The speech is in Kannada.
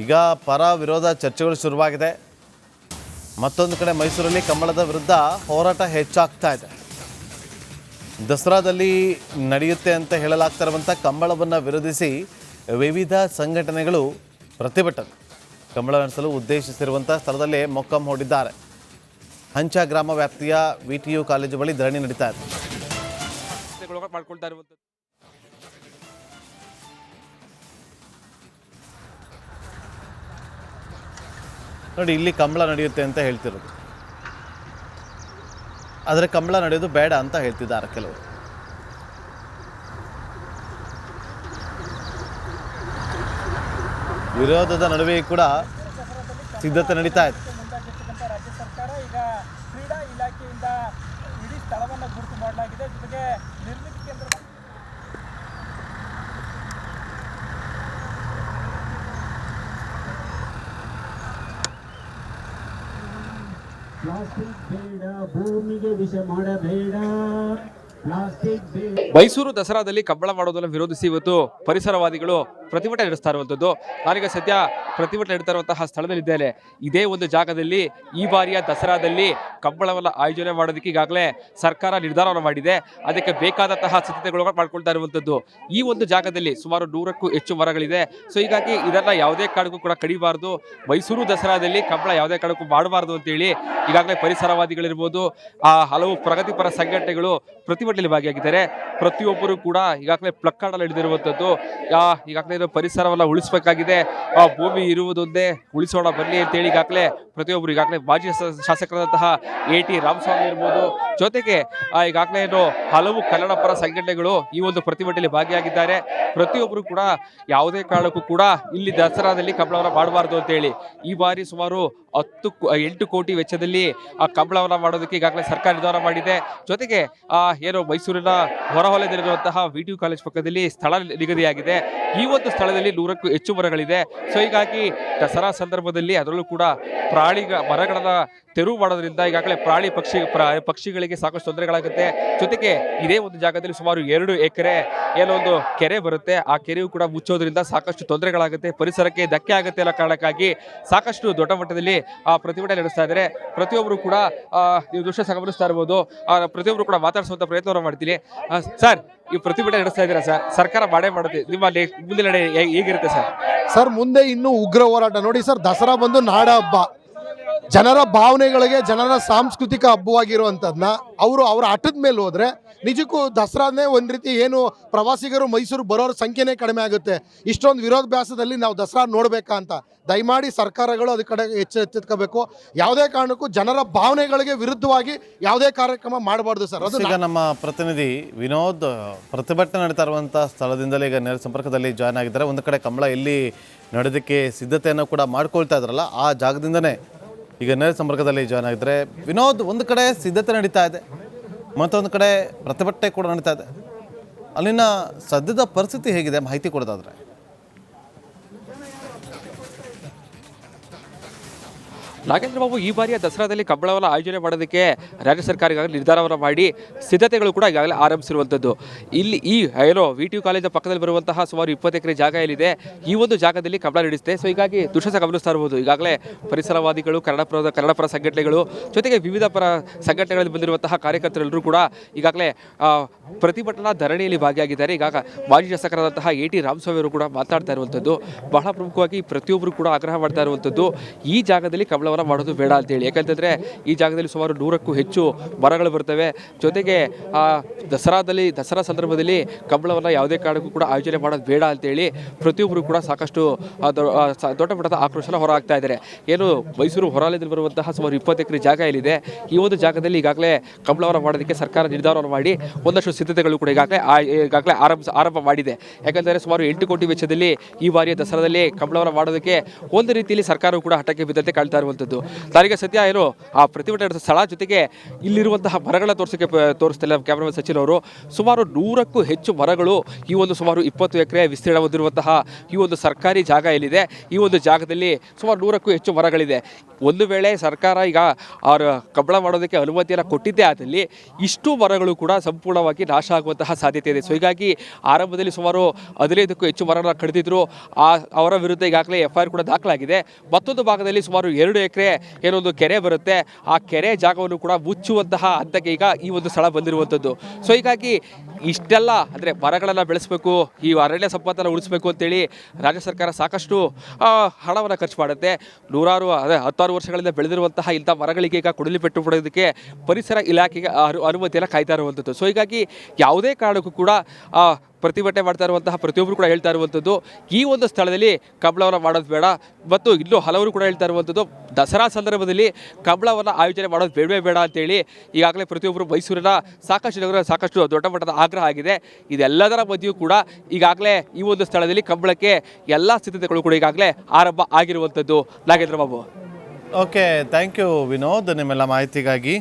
ಈಗ ಪರ ವಿರೋಧ ಚರ್ಚೆಗಳು ಶುರುವಾಗಿದೆ. ಮತ್ತೊಂದು ಕಡೆ ಮೈಸೂರಲ್ಲಿ ಕಂಬಳದ ವಿರುದ್ಧ ಹೋರಾಟ ಹೆಚ್ಚಾಗ್ತಾ ಇದೆ. ದಸರಾದಲ್ಲಿ ನಡೆಯುತ್ತೆ ಅಂತ ಹೇಳಲಾಗ್ತಾ ಇರುವಂಥ ಕಂಬಳವನ್ನು ವಿರೋಧಿಸಿ ವಿವಿಧ ಸಂಘಟನೆಗಳು ಪ್ರತಿಭಟನೆ ಕಂಬಳ ನಡೆಸಲು ಉದ್ದೇಶಿಸಿರುವಂಥ ಸ್ಥಳದಲ್ಲೇ ಮೊಕ್ಕಂ ಹೂಡಿದ್ದಾರೆ. ಹಂಚ ಗ್ರಾಮ ವ್ಯಾಪ್ತಿಯ VTU ಕಾಲೇಜು ಬಳಿ ಧರಣಿ ನಡೀತಾ ಇದೆ. ನೋಡಿ, ಇಲ್ಲಿ ಕಂಬಳ ನಡೆಯುತ್ತೆ ಅಂತ ಹೇಳ್ತಿರೋದು, ಆದರೆ ಕಂಬಳ ನಡೆಯೋದು ಬೇಡ ಅಂತ ಹೇಳ್ತಿದ್ದಾರೆ ಕೆಲವರು. ವಿರೋಧದ ನಡುವೆ ಕೂಡ ಸಿದ್ಧತೆ ನಡೀತಾ ಇದೆ. ರಾಜ್ಯ ಸರ್ಕಾರ ಈಗ ಕ್ರೀಡಾ ಇಲಾಖೆಯಿಂದ ಇಡೀ ಸ್ಥಳವನ್ನು ಗುರುತು ಮಾಡಲಾಗಿದೆ. ಜೊತೆಗೆ ನಿರ್ಮಿತಿ ಕೇಂದ್ರ ಪ್ಲಾಸ್ಟಿಕ್ ಬೇಡ, ಭೂಮಿಗೆ ವಿಷ ಮಾಡಬೇಡ. ಮೈಸೂರು ದಸರಾದಲ್ಲಿ ಕಂಬಳ ಮಾಡೋದನ್ನು ವಿರೋಧಿಸಿ ಇವತ್ತು ಪರಿಸರವಾದಿಗಳು ಪ್ರತಿಭಟನೆ ನಡೆಸ್ತಾ ಇರುವಂಥದ್ದು. ನಾನೀಗ ಸದ್ಯ ಪ್ರತಿಭಟನೆ ನಡೆಸ್ತಾ ಇರುವಂತಹ ಸ್ಥಳದಲ್ಲಿದ್ದೇನೆ. ಇದೇ ಒಂದು ಜಾಗದಲ್ಲಿ ಈ ಬಾರಿಯ ದಸರಾದಲ್ಲಿ ಕಂಬಳವನ್ನು ಆಯೋಜನೆ ಮಾಡೋದಕ್ಕೆ ಈಗಾಗಲೇ ಸರ್ಕಾರ ನಿರ್ಧಾರವನ್ನು ಮಾಡಿದೆ. ಅದಕ್ಕೆ ಬೇಕಾದಂತಹ ಸಿದ್ಧತೆಗಳು ಮಾಡ್ಕೊಳ್ತಾ ಇರುವಂಥದ್ದು. ಈ ಒಂದು ಜಾಗದಲ್ಲಿ ಸುಮಾರು 100ಕ್ಕೂ ಹೆಚ್ಚು ಮರಗಳಿದೆ. ಸೊ ಹೀಗಾಗಿ ಇದನ್ನ ಯಾವುದೇ ಕಾರಣಕ್ಕೂ ಕೂಡ ಕಡಿಬಾರ್ದು, ಮೈಸೂರು ದಸರಾದಲ್ಲಿ ಕಂಬಳ ಯಾವುದೇ ಕಾರಣಕ್ಕೂ ಮಾಡಬಾರ್ದು ಅಂತೇಳಿ ಈಗಾಗಲೇ ಪರಿಸರವಾದಿಗಳಿರ್ಬೋದು, ಹಲವು ಪ್ರಗತಿಪರ ಸಂಘಟನೆಗಳು ಪ್ರತಿಭಟನೆಯಲ್ಲಿ ಭಾಗಿಯಾಗಿದ್ದಾರೆ. ಪ್ರತಿಯೊಬ್ಬರು ಕೂಡ ಈಗಾಗಲೇ ಪ್ಲಕ್ಕಾರ್ಡ್ ಅಲ್ಲಿ ಹಿಡಿದಿರುವಂಥದ್ದು. ಈಗಾಗಲೇ ಪರಿಸರವನ್ನ ಉಳಿಸಬೇಕಾಗಿದೆ, ಭೂಮಿ ಇರುವುದೊಂದೇ, ಉಳಿಸೋಣ ಬನ್ನಿ ಅಂತೇಳಿ ಈಗಾಗಲೇ ಪ್ರತಿಯೊಬ್ಬರು ಈಗಾಗಲೇ ಮಾಜಿ ಶಾಸಕರಾದಂತಹ AT ರಾಮಸ್ವಾಮಿ ಇರ್ಬೋದು, ಜೊತೆಗೆ ಈಗಾಗಲೇ ಹಲವು ಕನ್ನಡ ಪರ ಸಂಘಟನೆಗಳು ಈ ಒಂದು ಪ್ರತಿಭಟನೆಯಲ್ಲಿ ಭಾಗಿಯಾಗಿದ್ದಾರೆ. ಪ್ರತಿಯೊಬ್ಬರು ಕೂಡ ಯಾವುದೇ ಕಾರಣಕ್ಕೂ ಕೂಡ ಇಲ್ಲಿ ದಸರಾದಲ್ಲಿ ಕಂಬಳವನ್ನು ಮಾಡಬಾರ್ದು ಅಂತೇಳಿ ಈ ಬಾರಿ ಸುಮಾರು 8 ಕೋಟಿ ವೆಚ್ಚದಲ್ಲಿ ಆ ಕಂಬಳವನ್ನು ಮಾಡೋದಕ್ಕೆ ಈಗಾಗಲೇ ಸರ್ಕಾರ ನಿರ್ಧಾರ ಮಾಡಿದೆ. ಜೊತೆಗೆ ಏನು ಮೈಸೂರಿನ ಹೊರವಲಯದಲ್ಲಿರುವಂತಹ VTU ಕಾಲೇಜ್ ಪಕ್ಕದಲ್ಲಿ ಸ್ಥಳ ನಿಗದಿಯಾಗಿದೆ. ಈ ಒಂದು ಸ್ಥಳದಲ್ಲಿ 100ಕ್ಕೂ ಹೆಚ್ಚು ಮರಗಳಿದೆ. ಸೊ ಹೀಗಾಗಿ ದಸರಾ ಸಂದರ್ಭದಲ್ಲಿ ಅದರಲ್ಲೂ ಕೂಡ ಮರಗಳನ್ನ ತೆರವು ಮಾಡೋದ್ರಿಂದ ಈಗಾಗಲೇ ಪಕ್ಷಿಗಳಿಗೆ ಸಾಕಷ್ಟು ತೊಂದರೆಗಳಾಗುತ್ತೆ. ಜೊತೆಗೆ ಇದೇ ಒಂದು ಜಾಗದಲ್ಲಿ ಸುಮಾರು 2 ಎಕರೆ ಏನೋ ಒಂದು ಕೆರೆ ಬರುತ್ತೆ. ಆ ಕೆರೆಯು ಕೂಡ ಮುಚ್ಚೋದ್ರಿಂದ ಸಾಕಷ್ಟು ತೊಂದರೆಗಳಾಗುತ್ತೆ, ಪರಿಸರಕ್ಕೆ ಧಕ್ಕೆ ಆಗುತ್ತೆ ಅನ್ನೋ ಕಾರಣಕ್ಕಾಗಿ ಸಾಕಷ್ಟು ದೊಡ್ಡ ಮಟ್ಟದಲ್ಲಿ ಪ್ರತಿಭಟನೆ ನಡೆಸ್ತಾ ಇದ್ದಾರೆ. ಪ್ರತಿಯೊಬ್ಬರು ಕೂಡ ನೀವು ದೃಶ್ಯ ಗಮನಿಸ್ತಾ ಇರ್ಬೋದು. ಪ್ರತಿಯೊಬ್ಬರು ಕೂಡ ಮಾತಾಡಿಸುವಂತ ಪ್ರಯತ್ನವನ್ನು ಮಾಡ್ತೀನಿ. ಸರ್, ಈ ಪ್ರತಿಭಟನೆ ನಡೆಸ್ತಾ ಇದ್ದೀರಾ ಸರ್, ಸರ್ಕಾರ ಮಾಡೇ ಮಾಡುತ್ತೆ, ನಿಮ್ಮ ಮುಂದಿನ ನಡೆ ಹೇಗಿರುತ್ತೆ ಸರ್? ಸರ್, ಮುಂದೆ ಇನ್ನೂ ಉಗ್ರ ಹೋರಾಟ. ನೋಡಿ ಸರ್, ದಸರಾ ಬಂದು ನಾಡ ಹಬ್ಬ, ಜನರ ಭಾವನೆಗಳಿಗೆ, ಜನರ ಸಾಂಸ್ಕೃತಿಕ ಹಬ್ಬವಾಗಿರುವಂಥದ್ದನ್ನ ಅವರು ಅವರ ಆಟದ ಮೇಲೆ ಹೋದ್ರೆ ನಿಜಕ್ಕೂ ದಸರಾನೇ ಒಂದು ರೀತಿ ಏನು ಪ್ರವಾಸಿಗರು ಮೈಸೂರು ಬರೋರ ಸಂಖ್ಯೆನೇ ಕಡಿಮೆ ಆಗುತ್ತೆ. ಇಷ್ಟೊಂದು ವಿರೋಧಾಭ್ಯಾಸದಲ್ಲಿ ನಾವು ದಸರಾ ನೋಡಬೇಕಾ ಅಂತ ದಯಮಾಡಿ ಸರ್ಕಾರಗಳು ಅದ್ರ ಕಡೆ ಎಚ್ಚೆತ್ಕೋಬೇಕು. ಯಾವುದೇ ಕಾರಣಕ್ಕೂ ಜನರ ಭಾವನೆಗಳಿಗೆ ವಿರುದ್ಧವಾಗಿ ಯಾವುದೇ ಕಾರ್ಯಕ್ರಮ ಮಾಡಬಾರ್ದು ಸರ್. ಅದು ಈಗ ನಮ್ಮ ಪ್ರತಿನಿಧಿ ವಿನೋದ್ ಪ್ರತಿಭಟನೆ ನಡೀತಾ ಇರುವಂಥ ಸ್ಥಳದಿಂದಲೇ ಈಗ ನೇರ ಸಂಪರ್ಕದಲ್ಲಿ ಜಾಯ್ನ್ ಆಗಿದ್ದಾರೆ. ಒಂದು ಕಡೆ ಕಂಬಳ ಎಲ್ಲಿ ನಡೆದಕ್ಕೆ ಸಿದ್ಧತೆಯನ್ನು ಕೂಡ ಮಾಡ್ಕೊಳ್ತಾ ಇದ್ರಲ್ಲ, ಆ ಜಾಗದಿಂದನೇ ಈಗ ನೇರ ಸಂಪರ್ಕದಲ್ಲಿ ಜಾಯ್ನ್ ಆಗಿದ್ದಾರೆ. ವಿನೋದ್, ಒಂದು ಕಡೆ ಸಿದ್ಧತೆ ನಡೀತಾ ಇದೆ, ಮತ್ತೊಂದು ಕಡೆ ಪ್ರತಿಭಟನೆ ಕೂಡ ನಡೀತಾ ಇದೆ. ಅಲ್ಲಿನ ಸದ್ಯದ ಪರಿಸ್ಥಿತಿ ಹೇಗಿದೆ ಮಾಹಿತಿ ಕೊಡೋದಾದ್ರೆ? ನಾಗೇಂದ್ರ ಬಾಬು, ಈ ಬಾರಿಯ ದಸರಾದಲ್ಲಿ ಕಂಬಳವನ್ನು ಆಯೋಜನೆ ಮಾಡೋದಕ್ಕೆ ರಾಜ್ಯ ಸರ್ಕಾರ ಈಗಾಗಲೇ ನಿರ್ಧಾರವನ್ನು ಮಾಡಿ ಸಿದ್ಧತೆಗಳು ಕೂಡ ಈಗಾಗಲೇ ಆರಂಭಿಸಿರುವಂಥದ್ದು. ಇಲ್ಲಿ ಏನೋ VTU ಕಾಲೇಜ್ ಪಕ್ಕದಲ್ಲಿ ಬರುವಂತಹ ಸುಮಾರು 20 ಎಕರೆ ಜಾಗ ಏನಿದೆ, ಈ ಒಂದು ಜಾಗದಲ್ಲಿ ಕಂಬಳ ನಡೆಸುತ್ತೆ. ಸೊ ಹೀಗಾಗಿ ದೃಶ್ಯ ಗಮನಿಸ್ತಾ ಇರ್ಬೋದು. ಈಗಾಗಲೇ ಪರಿಸರವಾದಿಗಳು, ಕನ್ನಡ ಪರ ಸಂಘಟನೆಗಳು, ಜೊತೆಗೆ ವಿವಿಧ ಪರ ಸಂಘಟನೆಗಳಲ್ಲಿ ಬಂದಿರುವಂತಹ ಕಾರ್ಯಕರ್ತರೆಲ್ಲರೂ ಕೂಡ ಈಗಾಗಲೇ ಪ್ರತಿಭಟನಾ ಧರಣಿಯಲ್ಲಿ ಭಾಗಿಯಾಗಿದ್ದಾರೆ. ಈಗಾಗ ಮಾಜಿ ಶಾಸಕರಾದಂತಹ AT ರಾಮಸ್ವಾಮಿ ಅವರು ಕೂಡ ಮಾತಾಡ್ತಾ ಇರುವಂಥದ್ದು. ಬಹಳ ಪ್ರಮುಖವಾಗಿ ಪ್ರತಿಯೊಬ್ಬರು ಕೂಡ ಆಗ್ರಹ ಮಾಡ್ತಾ ಇರುವಂಥದ್ದು, ಈ ಜಾಗದಲ್ಲಿ ಕಂಬಳ ಮಾಡೋದು ಬೇಡ ಅಂತೇಳಿ. ಯಾಕಂತಂದ್ರೆ ಈ ಜಾಗದಲ್ಲಿ ಸುಮಾರು 100ಕ್ಕೂ ಹೆಚ್ಚು ಮರಗಳು ಬರ್ತವೆ. ಜೊತೆಗೆ ದಸರಾ ಸಂದರ್ಭದಲ್ಲಿ ಕಂಬಳವನ್ನು ಯಾವುದೇ ಕಾರಣಕ್ಕೂ ಕೂಡ ಆಯೋಜನೆ ಮಾಡೋದು ಬೇಡ ಅಂತೇಳಿ ಪ್ರತಿಯೊಬ್ಬರು ಕೂಡ ಸಾಕಷ್ಟು ದೊಡ್ಡ ಮಟ್ಟದ ಆಕ್ರೋಶನ ಹೊರಹಾಕ್ತಾ ಇದ್ದಾರೆ. ಏನು ಮೈಸೂರು ಹೊರವಲಯದಲ್ಲಿ ಬರುವಂತಹ ಸುಮಾರು 20 ಎಕರೆ ಜಾಗ ಏನಿದೆ, ಈ ಒಂದು ಜಾಗದಲ್ಲಿ ಈಗಾಗಲೇ ಕಂಬಳವನ್ನು ಮಾಡೋದಕ್ಕೆ ಸರ್ಕಾರ ನಿರ್ಧಾರವನ್ನು ಮಾಡಿ ಒಂದಷ್ಟು ಸಿದ್ಧತೆಗಳು ಕೂಡ ಈಗಾಗಲೇ ಆರಂಭ ಮಾಡಿದೆ. ಯಾಕಂದರೆ ಸುಮಾರು 8 ಕೋಟಿ ವೆಚ್ಚದಲ್ಲಿ ಈ ಬಾರಿಯ ದಸರಾದಲ್ಲಿ ಕಂಬಳವನ್ನು ಮಾಡೋದಕ್ಕೆ ಒಂದು ರೀತಿಯಲ್ಲಿ ಸರ್ಕಾರವು ಕೂಡ ಹಠಕ್ಕೆ ಬಿದ್ದಂತೆ ಕಾಣ್ತಾ ಇರುವಂಥದ್ದು. ಇರುವಂಥದ್ದು. ನಾನೀಗ ಸದ್ಯ ಏನು ಆ ಪ್ರತಿಭಟನೆ ನಡೆದ ಸ್ಥಳ ಜೊತೆಗೆ ಇಲ್ಲಿರುವಂತಹ ಮರಗಳ ತೋರಿಸ್ತಿಲ್ಲ ಕ್ಯಾಮ್ರಾಮನ್ ಸಚಿನ್ ಅವರು. ಸುಮಾರು 100ಕ್ಕೂ ಹೆಚ್ಚು ಮರಗಳು ಈ ಒಂದು ಸುಮಾರು 20 ಎಕರೆ ವಿಸ್ತೀರ್ಣ ಹೊಂದಿರುವಂತಹ ಈ ಒಂದು ಸರ್ಕಾರಿ ಜಾಗ ಏನಿದೆ, ಈ ಒಂದು ಜಾಗದಲ್ಲಿ ಸುಮಾರು 100ಕ್ಕೂ ಹೆಚ್ಚು ಮರಗಳಿದೆ. ಒಂದು ವೇಳೆ ಸರ್ಕಾರ ಈಗ ಅವರು ಕಬ್ಬಳ ಮಾಡೋದಕ್ಕೆ ಅನುಮತಿಯನ್ನು ಕೊಟ್ಟಿದ್ದೇ ಆದಲ್ಲಿ ಇಷ್ಟು ಮರಗಳು ಕೂಡ ಸಂಪೂರ್ಣವಾಗಿ ನಾಶ ಆಗುವಂತಹ ಸಾಧ್ಯತೆ ಇದೆ. ಸೊ ಹೀಗಾಗಿ ಆರಂಭದಲ್ಲಿ ಸುಮಾರು 15ಕ್ಕೂ ಹೆಚ್ಚು ಮರಗಳನ್ನು ಕಡಿದಿದ್ರು. ಅವರ ವಿರುದ್ಧ ಈಗಾಗಲೇ FIR ಕೂಡ ದಾಖಲಾಗಿದೆ. ಮತ್ತೊಂದು ಭಾಗದಲ್ಲಿ ಸುಮಾರು 2 ಎಕರೆ ಏನೊಂದು ಕೆರೆ ಬರುತ್ತೆ, ಆ ಕೆರೆ ಜಾಗವನ್ನು ಕೂಡ ಮುಚ್ಚುವಂತಹ ಹಂತಕ್ಕೆ ಈಗ ಈ ಒಂದು ಸ್ಥಳ ಬಂದಿರುವಂಥದ್ದು. ಸೊ ಹೀಗಾಗಿ ಇಷ್ಟೆಲ್ಲ ಅಂದರೆ ಮರಗಳನ್ನು ಬೆಳೆಸಬೇಕು, ಈ ಅರಣ್ಯ ಸಂಪತ್ತನ್ನು ಉಳಿಸಬೇಕು ಅಂತೇಳಿ ರಾಜ್ಯ ಸರ್ಕಾರ ಸಾಕಷ್ಟು ಹಣವನ್ನು ಖರ್ಚು ಮಾಡುತ್ತೆ. ನೂರಾರು 16 ವರ್ಷಗಳಿಂದ ಬೆಳೆದಿರುವಂತಹ ಇಂಥ ಮರಗಳಿಗೆ ಈಗ ಕೊಡಲಿ ಪೆಟ್ಟು ಪಡೆಯೋದಕ್ಕೆ ಪರಿಸರ ಇಲಾಖೆಗೆ ಅನುಮತಿಯನ್ನು ಕಾಯ್ತಾ ಇರುವಂಥದ್ದು. ಸೊ ಹೀಗಾಗಿ ಯಾವುದೇ ಕಾರಣಕ್ಕೂ ಕೂಡ ಪ್ರತಿಭಟನೆ ಮಾಡ್ತಾ ಇರುವಂತಹ ಪ್ರತಿಯೊಬ್ಬರು ಕೂಡ ಹೇಳ್ತಾ ಇರುವಂಥದ್ದು ಈ ಒಂದು ಸ್ಥಳದಲ್ಲಿ ಕಬ್ಬಳವನ್ನು ಮಾಡೋದು ಬೇಡ. ಮತ್ತು ಇನ್ನೂ ಹಲವರು ಕೂಡ ಹೇಳ್ತಾ ಇರುವಂಥದ್ದು ದಸರಾ ಸಂದರ್ಭದಲ್ಲಿ ಕಬ್ಬಳವನ್ನು ಆಯೋಜನೆ ಮಾಡೋದು ಬೇಡವೇ ಬೇಡ ಅಂತೇಳಿ ಈಗಾಗಲೇ ಪ್ರತಿಯೊಬ್ಬರು ಮೈಸೂರಿನ ಸಾಕಷ್ಟು ದೊಡ್ಡ ಮಟ್ಟದ ಆಗ್ರಹ ಆಗಿದೆ. ಇದೆಲ್ಲದರ ಮಧ್ಯೆಯೂ ಕೂಡ ಈಗಾಗಲೇ ಈ ಒಂದು ಸ್ಥಳದಲ್ಲಿ ಕಬ್ಬಳಕ್ಕೆ ಎಲ್ಲ ಸಿದ್ಧತೆಗಳು ಕೂಡ ಈಗಾಗಲೇ ಆರಂಭ ಆಗಿರುವಂಥದ್ದು. Nagendra Babu. Okay, thank you Vinod ನಿಮ್ಮೆಲ್ಲ ಮಾಹಿತಿಗಾಗಿ.